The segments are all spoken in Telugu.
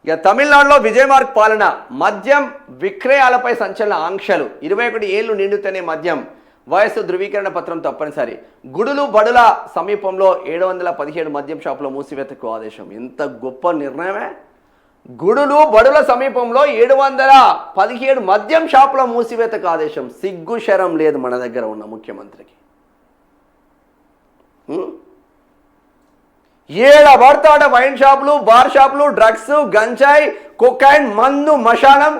ఇక తమిళనాడులో విజయమార్గ్ పాలన మద్యం విక్రయాలపై సంచలన ఆంక్షలు 21 ఏళ్లు నిండితేనే మద్యం వయస్సు ధృవీకరణ పత్రం తప్పనిసరి గుడులు బడుల సమీపంలో 717 మద్యం షాపుల మూసివేతకు ఆదేశం. ఎంత గొప్ప నిర్ణయమే. గుడులు బడుల సమీపంలో 717 మద్యం షాపుల మూసివేతకు ఆదేశం. సిగ్గు శరం లేదు మన దగ్గర ఉన్న ముఖ్యమంత్రికి. ఏడబడతాడ వైన్ షాపులు, బార్ షాపులు, డ్రగ్స్, గంజాయి, కొకైన్, మందు, మశానం.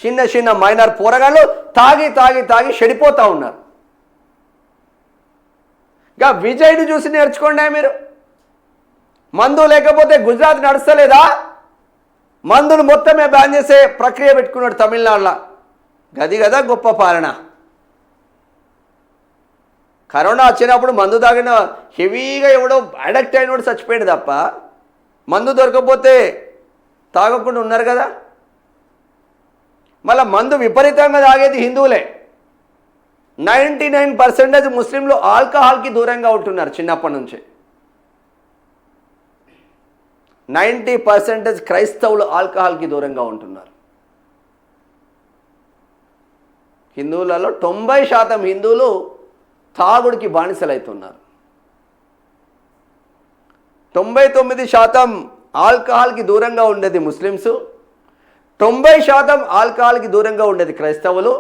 చిన్న చిన్న మైనర్ పోరగాళ్ళు తాగి తాగి తాగి చెడిపోతూ ఉన్నారు. ఇంకా విజయ్ని చూసి నేర్చుకోండి మీరు. మందు లేకపోతే గుజరాత్ నడుస్తలేదా? మందులు మొత్తమే బ్యాన్ చేసే ప్రక్రియ పెట్టుకున్నాడు తమిళనాడులో. గది కదా గొప్ప పాలన. కరోనా వచ్చినప్పుడు మందు తాగిన హెవీగా ఎవడో అడక్ట్ అయినోడు చచ్చిపోయాడు తప్ప మందు దొరకకపోతే తాగకుండా ఉన్నారు కదా. మళ్ళీ మందు విపరీతంగా తాగేది హిందువులే. 99% ముస్లింలు ఆల్కహాల్కి దూరంగా ఉంటున్నారు చిన్నప్పటి నుంచి. 90% క్రైస్తవులు ఆల్కహాల్కి దూరంగా ఉంటున్నారు. హిందువులలో 90% హిందువులు తాగుడికి బానిసలవుతున్నారు. 99% ఆల్కహాల్కి దూరంగా ఉండేది ముస్లిమ్స్, 90% ఆల్కహాల్కి దూరంగా ఉండేది క్రైస్తవులు,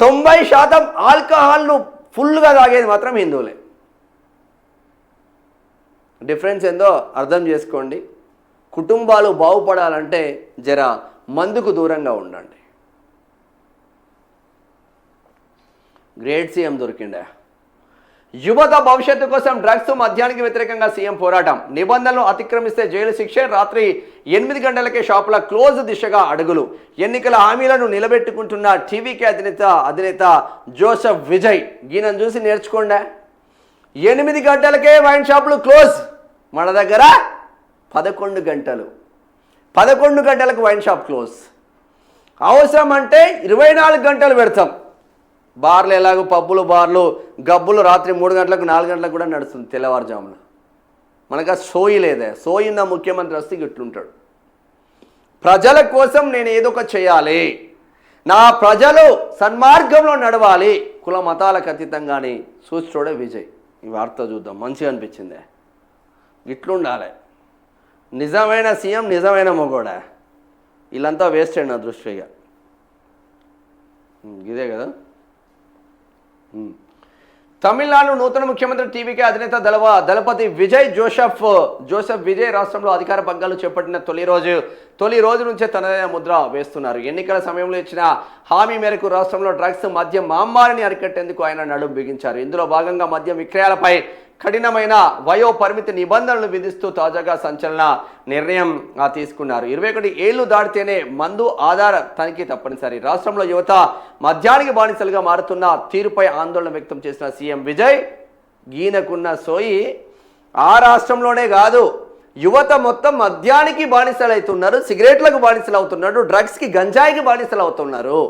90% ఆల్కహాల్ను ఫుల్గా తాగేది మాత్రం హిందువులే. డిఫరెన్స్ ఏందో అర్థం చేసుకోండి. కుటుంబాలు బాగుపడాలంటే జర మందుకు దూరంగా ఉండండి. గ్రేట్ సీఎం దొరికిండే. యువత భవిష్యత్తు కోసం డ్రగ్స్ మద్యానికి వ్యతిరేకంగా సీఎం పోరాటం. నిబంధనలు అతిక్రమిస్తే జైలు శిక్ష. రాత్రి 8 గంటలకే షాపుల క్లోజ్ దిశగా అడుగులు. ఎన్నికల హామీలను నిలబెట్టుకుంటున్న టీవీకే అధినేత జోసెఫ్ విజయ్. ఈయనను చూసి నేర్చుకోండి. 8 గంటలకే వైన్ షాపులు క్లోజ్. మన దగ్గర 11 గంటలు. 11 గంటలకు వైన్ షాప్ క్లోజ్. అవసరం అంటే 24 గంటలు పెడతాం. బార్లు ఎలాగో పబ్బులు బార్లు గబ్బులు రాత్రి 3 గంటలకు 4 గంటలకు కూడా నడుస్తుంది తెల్లవారుజామున. మనకు ఆ సోయి లేదే. సోయిందా ముఖ్యమంత్రి వస్తే ఇట్లుంటాడు. ప్రజల కోసం నేను ఏదో ఒక చేయాలి, నా ప్రజలు సన్మార్గంలో నడవాలి, కుల మతాలకు అతీతంగాని చూడే విజయ్. ఈ వార్త చూద్దాం, మంచిగా అనిపించిందే. ఇట్లుండాలి నిజమైన సీఎం, నిజమైన మొగోడా. వీళ్ళంతా వేస్ట్ అండి నా దృష్టిగా. ఇదే కదా. తమిళనాడు నూతన ముఖ్యమంత్రి టీవీకే అధినేత దళపతి విజయ్ జోసెఫ్ విజయ్ రాష్ట్రంలో అధికార పగ్గాలు చేపట్టిన తొలి రోజు నుంచే తనదైన ముద్ర వేస్తున్నారు. ఎన్నికల సమయంలో ఇచ్చిన హామీ మేరకు రాష్ట్రంలో డ్రగ్స్ మద్యం మహమ్మారిని అరికట్టేందుకు ఆయన నడుం బిగించారు. ఇందులో భాగంగా మద్యం విక్రయాలపై కఠినమైన వయో పరిమితి నిబంధనలు విధిస్తూ తాజాగా సంచలన నిర్ణయం తీసుకున్నారు. 21 ఏళ్లు దాటితేనే మందు ఆధార తనిఖీ తప్పనిసరి. రాష్ట్రంలో యువత మద్యానికి బానిసలుగా మారుతున్న తీరుపై ఆందోళన వ్యక్తం చేసిన సీఎం విజయ్, ఈయనకున్న సోయి ఆ రాష్ట్రంలోనే కాదు, యువత మొత్తం మద్యానికి బానిసలు అవుతున్నారు, సిగరెట్లకు బానిసలు అవుతున్నారు, డ్రగ్స్కి గంజాయికి బానిసలు అవుతున్నారు.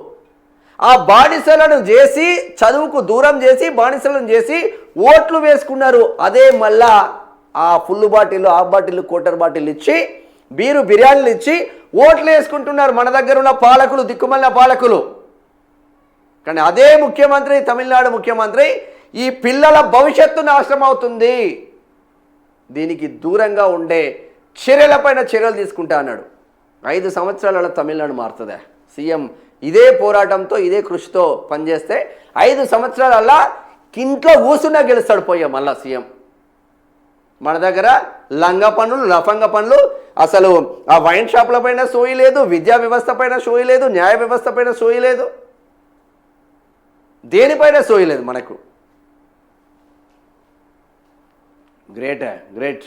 ఆ బానిసలను చేసి చదువుకు దూరం చేసి బానిసలను చేసి ఓట్లు వేసుకున్నారు. అదే మళ్ళా ఆ full bottle, half bottle, quarter bottle ఇచ్చి బిర్యానీలు ఇచ్చి ఓట్లు వేసుకుంటున్నారు మన దగ్గర ఉన్న పాలకులు, దిక్కుమల్ల పాలకులు. కానీ అదే ముఖ్యమంత్రి, తమిళనాడు ముఖ్యమంత్రి, ఈ పిల్లల భవిష్యత్తు నాశనం అవుతుంది, దీనికి దూరంగా ఉండే చర్యలపైన చర్యలు తీసుకుంటా అన్నాడు. 5 సంవత్సరాలలో తమిళనాడు మారుతుందా? సీఎం ఇదే పోరాటంతో ఇదే కృషితో పనిచేస్తే 5 సంవత్సరాలల్లా ఇంట్లో కూసున్నా గెలుస్తాడు పోయా మళ్ళా సీఎం. మన దగ్గర లంగ పనులు, లఫంగ పనులు, అసలు ఆ వైన్ షాపుల పైన సోయి లేదు, విద్యా వ్యవస్థ పైన సోయి లేదు, న్యాయ వ్యవస్థ పైన సోయి లేదు, దేనిపైన సోయి లేదు మనకు. గ్రేట్.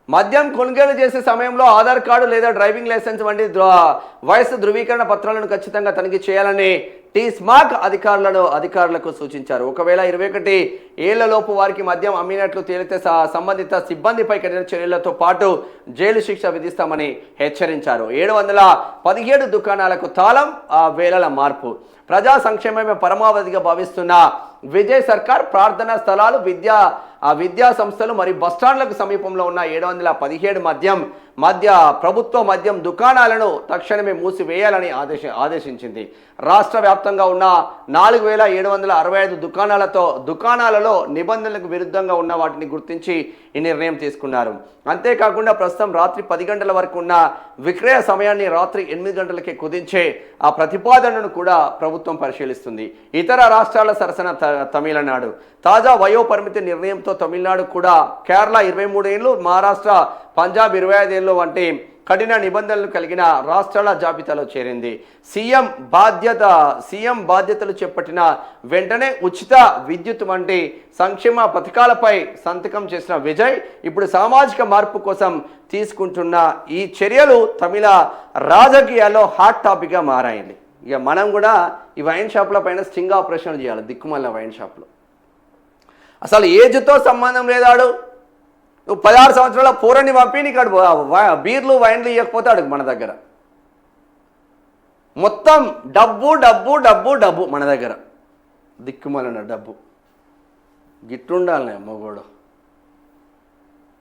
మద్యం కొనుగోలు చేసే సమయంలో ఆధార్ కార్డు లేదా డ్రైవింగ్ లైసెన్స్ వంటి వయసు ధృవీకరణ పత్రాలను ఖచ్చితంగా తనిఖీ చేయాలని టీ-స్మాక్ అధికారులకు సూచించారు. ఒకవేళ 21 ఏళ్లలోపు వారికి మద్యం అమ్మినట్లు తేలితే సంబంధిత సిబ్బందిపై కఠిన చర్యలతో పాటు జైలు శిక్ష విధిస్తామని హెచ్చరించారు. 717 దుకాణాలకు తాళం, వేలల మార్పు. ప్రజా సంక్షేమమే పరమావధిగా భావిస్తున్న విజయ్ సర్కార్ ప్రార్థనా స్థలాలు, విద్యా సంస్థలు మరియు బస్టాండ్లకు సమీపంలో ఉన్న 717 ప్రభుత్వ మద్యం దుకాణాలను తక్షణమే మూసివేయాలని ఆదేశించింది. రాష్ట్ర వ్యాప్తంగా ఉన్న 4765 దుకాణాలలో నిబంధనలకు విరుద్ధంగా ఉన్న వాటిని గుర్తించి ఈ నిర్ణయం తీసుకున్నారు. అంతేకాకుండా ప్రస్తుతం రాత్రి 10 గంటల వరకు ఉన్న విక్రయ సమయాన్ని రాత్రి 8 గంటలకే కుదించే ఆ ప్రతిపాదనను కూడా ప్రభుత్వం పరిశీలిస్తుంది. ఇతర రాష్ట్రాల సరసన తమిళనాడు తాజా వయో పరిమితి నిర్ణయంతో తమిళనాడు కూడా కేరళ 23 ఏళ్ళు, మహారాష్ట్ర, పంజాబ్ 25 ఏళ్ళు వంటి కఠిన నిబంధనలు కలిగిన రాష్ట్రాల జాబితాలో చేరింది. సీఎం బాధ్యతలు చేపట్టిన వెంటనే ఉచిత విద్యుత్ వంటి సంక్షేమ పథకాలపై సంతకం చేసిన విజయ్ ఇప్పుడు సామాజిక మార్పు కోసం తీసుకుంటున్న ఈ చర్యలు తమిళ రాజకీయాల్లో హాట్ టాపిక్గా మారాయండి. ఇక మనం కూడా ఈ వైన్ షాప్ల పైన స్టింగ్ ఆపరేషన్ చేయాలి. దిక్కుమల్ల వైన్ షాప్లో అసలు ఏజ్తో సంబంధం లేదాడు. నువ్వు 16 సంవత్సరాల పూరని పంపి నీకు బీర్లు వైన్లు ఇవ్వకపోతే మన దగ్గర మొత్తం డబ్బు డబ్బు డబ్బు డబ్బు మన దగ్గర దిక్కుమలన డబ్బు గిట్టుండాలనే మగోడు.